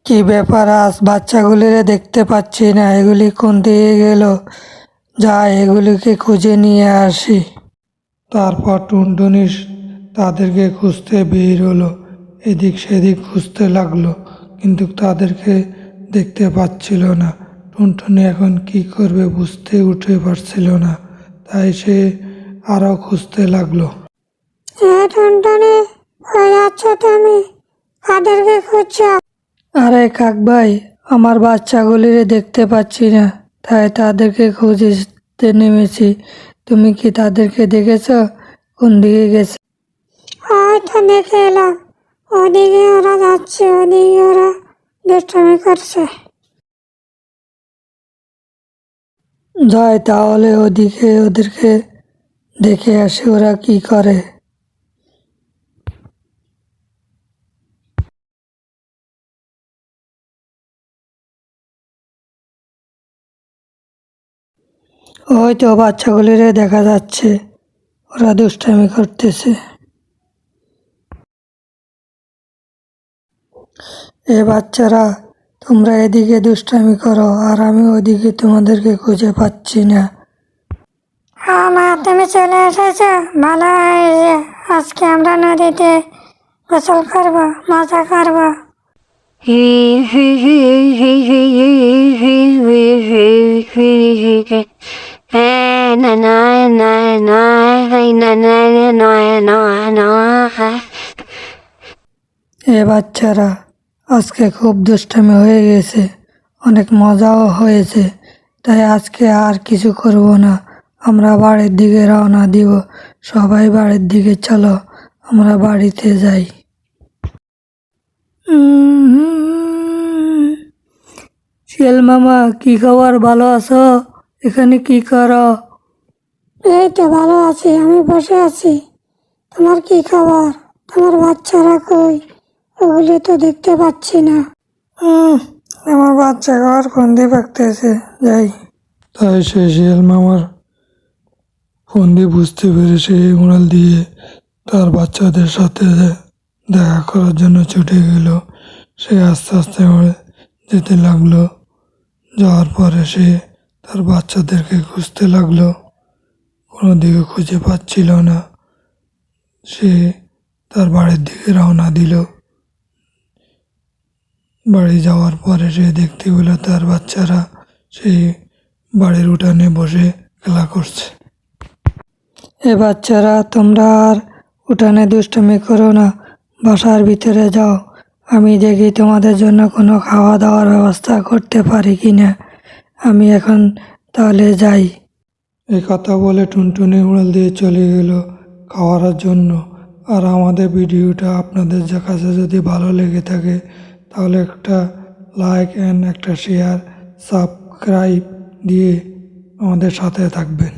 কি ব্যাপার, আজ বাচ্চাগুলিরে দেখতে পাচ্ছি না, এগুলি কোন দিকে গেল? যাই এগুলিকে খুঁজে নিয়ে আসি। তারপর টুনটুনি তাদেরকে খুঁজতে বের হলো। এদিক সেদিক খুঁজতে লাগলো, কিন্তু তাদেরকে দেখতে পাচ্ছিল না। টুনটুনি এখন কি করবে বুঝতে উঠে পারছিল না, তাই সে আরো খুঁজতে লাগলো। টুনটুনি, কই যাচ্ছ তুমি? কাদেরকে খুঁজছো? আরে কাক ভাই, আমার বাচ্চাগুলিরে দেখতে পাচ্ছি না, তাই তাদেরকে খুঁজতে নেমেছি। তুমি কি তাদেরকে দেখেছ? কোন দিকে গেছে? ওই তো দেখে এলাম, ওদিকে ওরা যাচ্ছে, ওদিকে ওরা দুষ্টামি করছে। যাই তাহলে ওদিকে ওদেরকে দেখে আসি ওরা কি করে। ওই তো বাচ্চাগুলিরে দেখা যাচ্ছে, ওরা দুষ্টামি করতেছে। এ বাচ্চারা, তোমরা এদিকে দুষ্টামি করো আর আমি ওইদিকে তোমাদেরকে খুঁজে পাচ্ছি না। মা, তুমি চলে এসেছ, ভালো হয়েছে। আজকে আমরা নদীতে গোসল করবো, মজা করবো। এ বাচ্চারা, আজকে খুব দুষ্টামি হয়ে গেছে, অনেক মজাও হয়েছে, তাই আজকে আর কিছু করব না। আমরা বাড়ির দিকে রওনা দিব। সবাই বাড়ির দিকে চলো, আমরা বাড়িতে যাই। শিয়াল মামা, কি খবর? ভালো আছো? এখানে কি করো? এই তো ভালো আছি, আমি বসে আছি। তোমার কি খবর? তোমার বাচ্চারা কই? ওগুলি তো দেখতে পাচ্ছি না। আমার বাচ্চা ঘর ফন্দি পাকতেছে, যাই। তাই সে শিয়াল মামার ফন্দি বুঝতে পেরে সে উড়াল দিয়ে তার বাচ্চাদের সাথে দেখা করার জন্য ছুটে গেল। সে আস্তে আস্তে যেতে লাগলো। যাওয়ার পরে সে তার বাচ্চাদেরকে খুঁজতে লাগলো, কোনো দিকে খুঁজে পাচ্ছিল না। সে তার বাড়ির দিকে রওনা দিল। বাড়ি যাওয়ার পরে সে দেখতে পেল তার বাচ্চারা সেই বাড়ির উঠানে বসে খেলা করছে। এ বাচ্চারা, তোমরা আর উঠানে দুষ্টামি করো না, বাসার ভিতরে যাও। আমি দেখি তোমাদের জন্য কোনো খাওয়া দাওয়ার ব্যবস্থা করতে পারি কিনা। আমি এখন তাহলে যাই। এই কথা বলে টুনটুনি উড়াল দিয়ে চলে গেল খাওয়ার জন্য। আর আমাদের ভিডিওটা আপনাদের কাছে যদি ভালো লেগে থাকে, তাহলে একটা লাইক অ্যান্ড একটা শেয়ার, সাবস্ক্রাইব দিয়ে আমাদের সাথে থাকবেন।